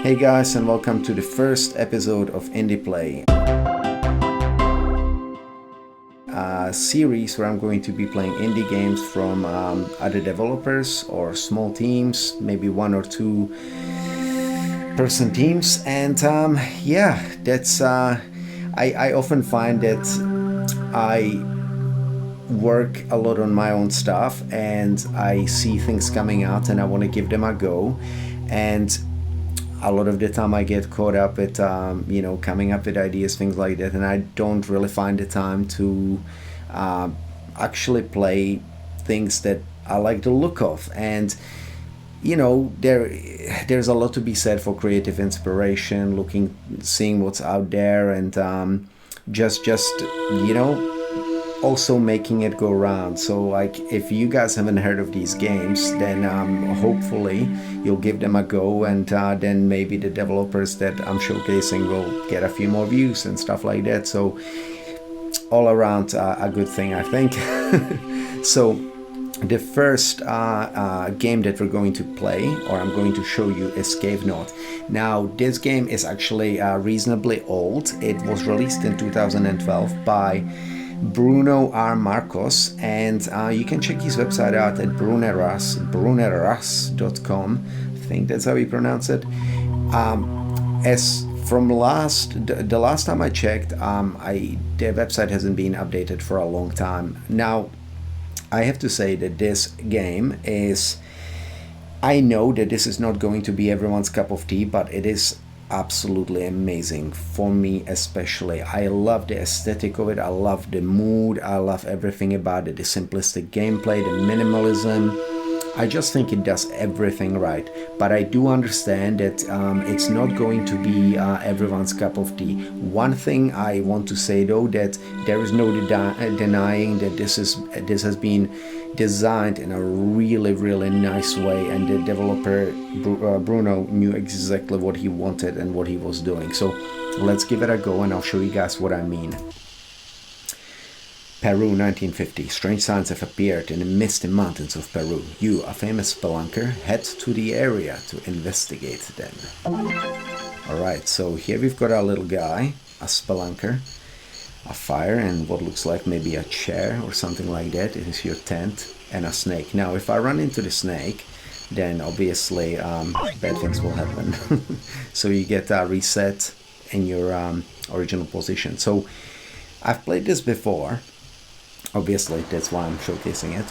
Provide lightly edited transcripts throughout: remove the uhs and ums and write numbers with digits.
Hey guys, and welcome to the first episode of Indie Play, a series where I'm going to be playing indie games from other developers or small teams, maybe one or two person teams. And that's I often find that I work a lot on my own stuff and I see things coming out and I want to give them a go, and a lot of the time I get caught up with coming up with ideas, things like that, and I don't really find the time to actually play things that I like the look of. And there's a lot to be said for creative inspiration, seeing what's out there, and just also making it go around. So like, if you guys haven't heard of these games, then hopefully you'll give them a go, and then maybe the developers that I'm showcasing will get a few more views and stuff like that. So all around a good thing, I think. So the first game that we're going to play, or I'm going to show you, is Cavenaut. Now, this game is actually reasonably old. It was released in 2012 by Bruno R.Marcos, and you can check his website out at bruneras.com. I think that's how you pronounce it. As from the last time I checked, their website hasn't been updated for a long time. Now, I have to say that this game is, I know that this is not going to be everyone's cup of tea, but it is absolutely amazing for me especially. I love the aesthetic of it, I love the mood, I love everything about it, the simplistic gameplay, the minimalism. I just think it does everything right, but I do understand that it's not going to be everyone's cup of tea. One thing I want to say though, that there is no denying that this has been designed in a really nice way, and the developer Bruno knew exactly what he wanted and what he was doing. So let's give it a go and I'll show you guys what I mean. Peru, 1950. Strange signs have appeared in the misty mountains of Peru. You, a famous spelunker, head to the area to investigate them. Alright, so here we've got our little guy, a spelunker, a fire, and what looks like maybe a chair or something like that. It is your tent, and a snake. Now, if I run into the snake, then obviously bad things will happen. So you get a reset in your original position. So I've played this before. Obviously, that's why I'm showcasing it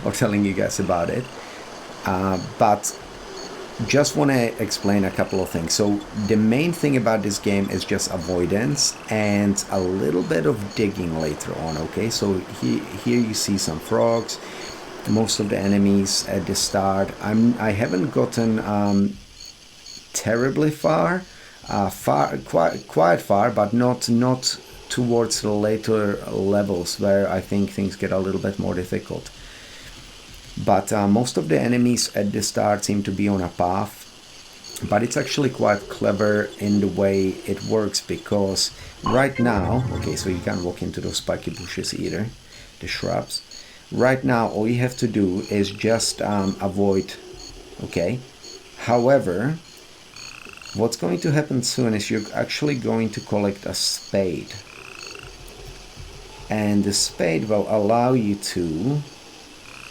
or telling you guys about it. But just want to explain a couple of things. So the main thing about this game is just avoidance and a little bit of digging later on. Okay, so here you see some frogs. Most of the enemies at the start. I haven't gotten terribly far, quite far, but not towards the later levels where I think things get a little bit more difficult. But most of the enemies at the start seem to be on a path, but it's actually quite clever in the way it works, because right now, okay, so you can't walk into those spiky bushes either, the shrubs. Right now all you have to do is just avoid, okay? However, what's going to happen soon is you're actually going to collect a spade. And the spade will allow you to,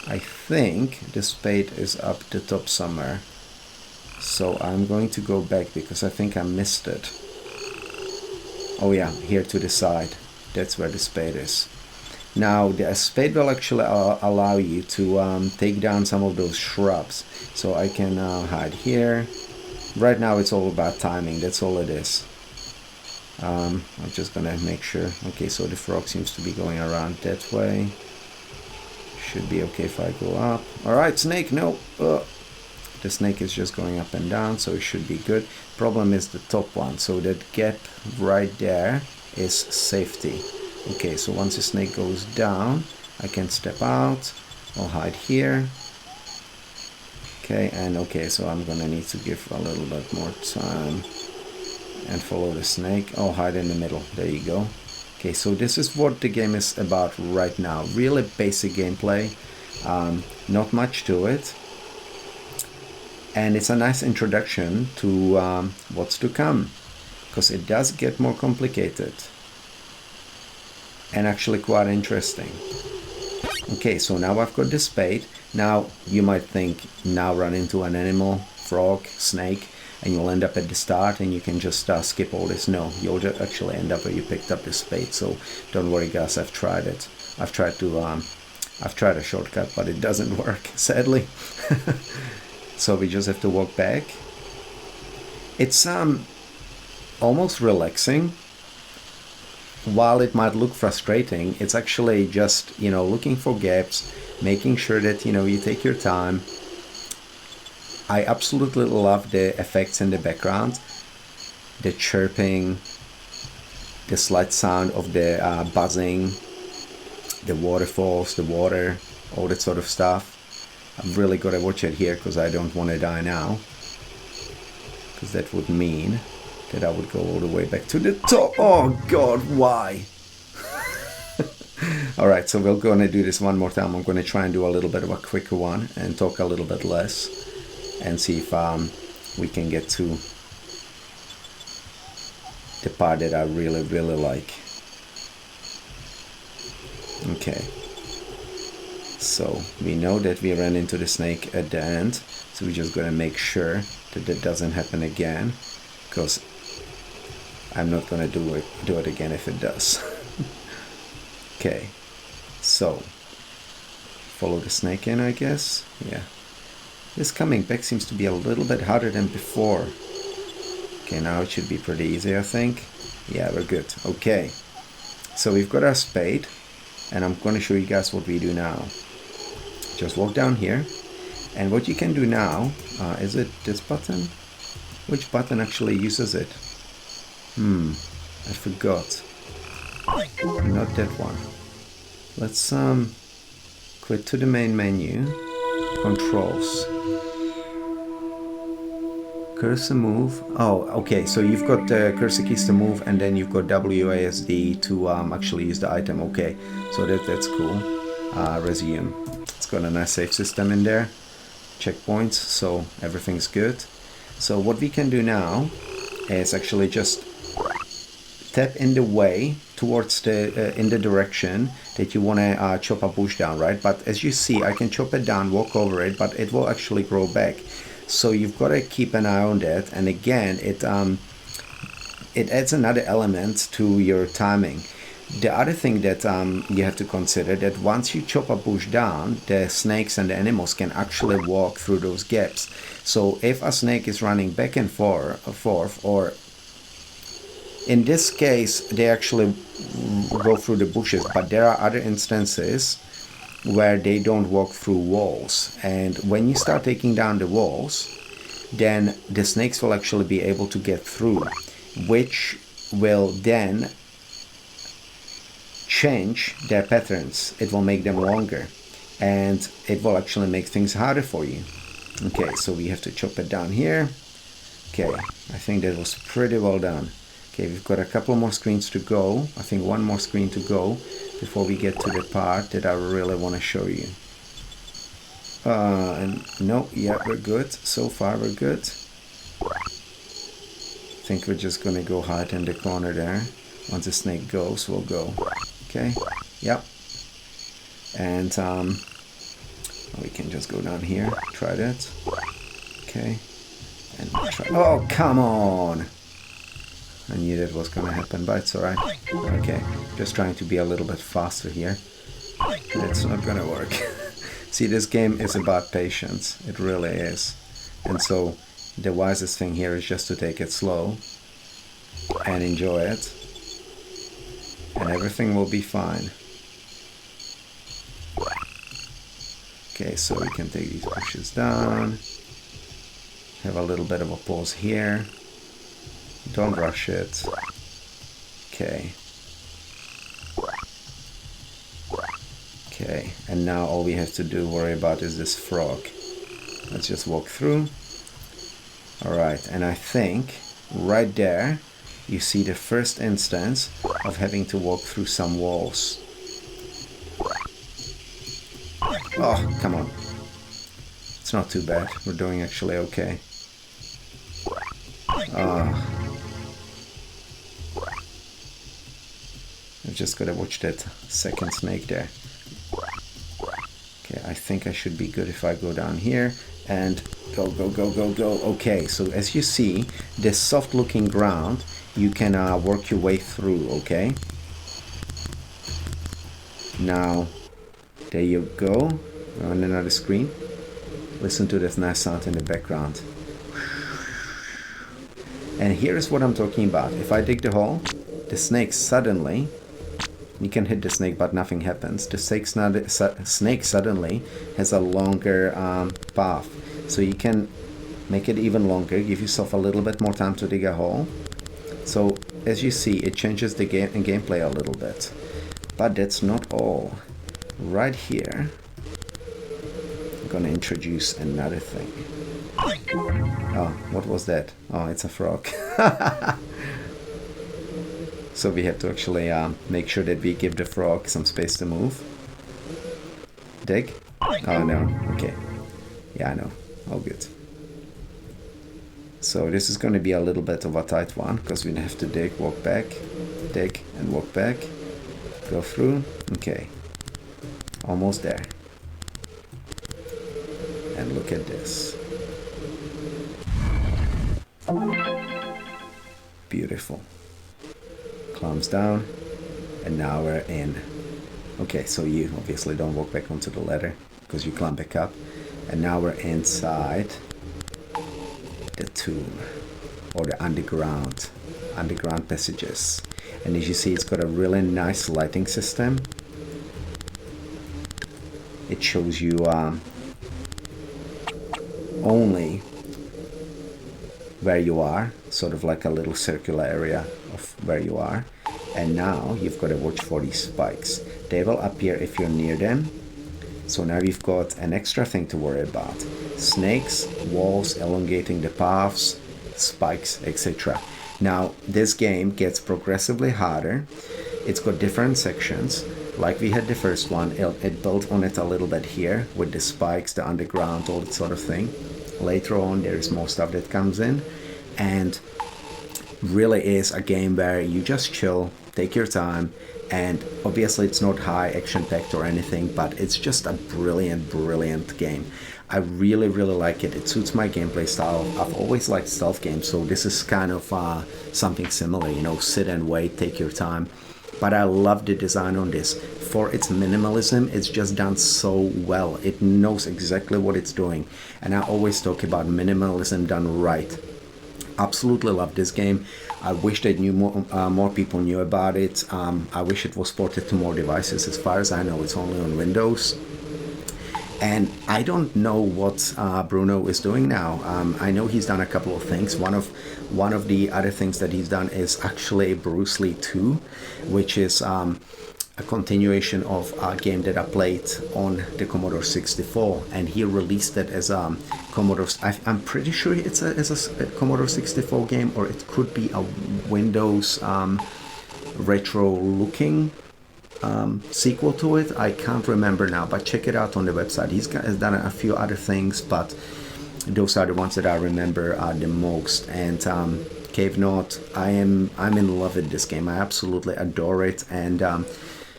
I think the spade is up the top somewhere. So I'm going to go back because I think I missed it. Oh yeah, here to the side. That's where the spade is. Now the spade will actually allow you to take down some of those shrubs. So I can hide here. Right now it's all about timing, that's all it is. I'm just gonna make sure. Okay, so the frog seems to be going around that way. Should be okay if I go up. Alright, snake, no! The snake is just going up and down, so it should be good. Problem is the top one, so that gap right there is safety. Okay, so once the snake goes down, I can step out. I'll hide here. Okay, and okay, so I'm gonna need to give a little bit more time and follow the snake. Oh, hide in the middle. There you go. Okay, so this is what the game is about right now. Really basic gameplay. Not much to it. And it's a nice introduction to what's to come, because it does get more complicated and actually quite interesting. Okay, so now I've got the spade. Now you might think, now run into an animal, frog, snake, and you'll end up at the start and you can just skip all this. No, you'll just actually end up where you picked up the spade. So don't worry guys, I've tried it. I've tried a shortcut, but it doesn't work, sadly. So we just have to walk back. It's almost relaxing. While it might look frustrating, it's actually just, you know, looking for gaps, making sure that, you know, you take your time. I absolutely love the effects in the background, the chirping, the slight sound of the buzzing, the waterfalls, the water, all that sort of stuff. I've really got to watch it here because I don't want to die now, because that would mean that I would go all the way back to the top. Oh god, why? Alright, so we're going to do this one more time. I'm going to try and do a little bit of a quicker one and talk a little bit less and see if we can get to the part that I really, really like. Okay. So we know that we ran into the snake at the end, so we're just going to make sure that that doesn't happen again, because I'm not going to do it again if it does. Okay, so follow the snake in, I guess. Yeah, this coming back seems to be a little bit harder than before. Okay, now it should be pretty easy, I think. Yeah, we're good. Okay, so we've got our spade, and I'm going to show you guys what we do now. Just walk down here, and what you can do now, is it this button? Which button actually uses it? I forgot. Not that one. Let's quit to the main menu, controls, cursor move. Oh, okay, so you've got the cursor keys to move, and then you've got WASD to actually use the item. Okay, so that's cool. Resume. It's got a nice save system in there, checkpoints, so everything's good. So what we can do now is actually just tap in the way towards the in the direction that you want to chop a bush down, right? But as you see, I can chop it down, walk over it, but it will actually grow back. So you've got to keep an eye on that. And again, it adds another element to your timing. The other thing that you have to consider, that once you chop a bush down, the snakes and the animals can actually walk through those gaps. So if a snake is running back and forth, or in this case, they actually go through the bushes, but there are other instances where they don't walk through walls. And when you start taking down the walls, then the snakes will actually be able to get through, which will then change their patterns. It will make them longer, and it will actually make things harder for you. Okay, so we have to chop it down here. Okay, I think that was pretty well done. Okay, we've got a couple more screens to go. I think one more screen to go before we get to the part that I really want to show you. And no, yeah, we're good. So far, we're good. I think we're just going to go hide in the corner there. Once the snake goes, we'll go. Okay, yep. And we can just go down here, try that. Okay, and try. Oh, come on! I knew that was gonna happen, but it's alright. Okay, just trying to be a little bit faster here. That's not gonna work. See, this game is about patience. It really is. And so the wisest thing here is just to take it slow and enjoy it, and everything will be fine. Okay, so we can take these bushes down, have a little bit of a pause here, don't rush it. Okay. Okay, and now all we have to worry about is this frog. Let's just walk through. Alright, and I think right there you see the first instance of having to walk through some walls. Oh, come on. It's not too bad. We're doing actually okay. I've just gotta watch that second snake there. Okay, I think I should be good if I go down here and go, go, go, go, go. Okay, so as you see, this soft looking ground, you can work your way through, okay? Now, there you go. We're on another screen. Listen to this nice sound in the background. And here's what I'm talking about. If I dig the hole, the snake suddenly, you can hit the snake but nothing happens. The snake suddenly has a longer path. So you can make it even longer, give yourself a little bit more time to dig a hole. So as you see, it changes the gameplay a little bit. But that's not all. Right here, I'm gonna introduce another thing. Oh, what was that? Oh, it's a frog. So we have to actually make sure that we give the frog some space to move. Dig? Oh no, okay. Yeah, I know, all good. So this is going to be a little bit of a tight one, because we have to dig, walk back, dig and walk back, go through, okay. Almost there. And look at this. Beautiful. Climbs down, and now we're in. Okay, so you obviously don't walk back onto the ladder because you climb back up, and now we're inside the tomb, or the underground passages. And as you see, it's got a really nice lighting system. It shows you only where you are, sort of like a little circular area of where you are. And now you've got to watch for these spikes. They will appear if you're near them. So now you've got an extra thing to worry about. Snakes, walls elongating the paths, spikes, etc. Now this game gets progressively harder. It's got different sections. Like we had the first one, it built on it a little bit here with the spikes, the underground, all that sort of thing. Later on, there is more stuff that comes in, and really is a game where you just chill, take your time, and obviously it's not high action packed or anything, but it's just a brilliant game. I really like it. It suits my gameplay style. I've always liked stealth games, so this is kind of something similar, you know, sit and wait, take your time. But I love the design on this. For its minimalism, it's just done so well. It knows exactly what it's doing. And I always talk about minimalism done right. Absolutely love this game. I wish that more people knew about it. I wish it was ported to more devices. As far as I know, it's only on Windows. And I don't know what Bruno is doing now. I know he's done a couple of things. One of the other things that he's done is actually Bruce Lee 2, which is a continuation of a game that I played on the Commodore 64, and he released it as a Commodore. I'm pretty sure it's a Commodore 64 game, or it could be a Windows retro-looking sequel to it. I can't remember now, but check it out on the website. He's done a few other things, but those are the ones that I remember the most. And Cavenaut, I'm in love with this game. I absolutely adore it, and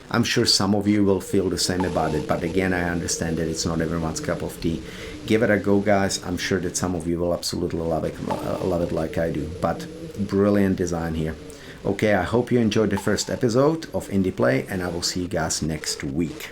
I'm sure some of you will feel the same about it, but again, I understand that it's not everyone's cup of tea. Give it a go, guys. I'm sure that some of you will absolutely love it like I do. But brilliant design here. Okay, I hope you enjoyed the first episode of Indie Play, and I will see you guys next week.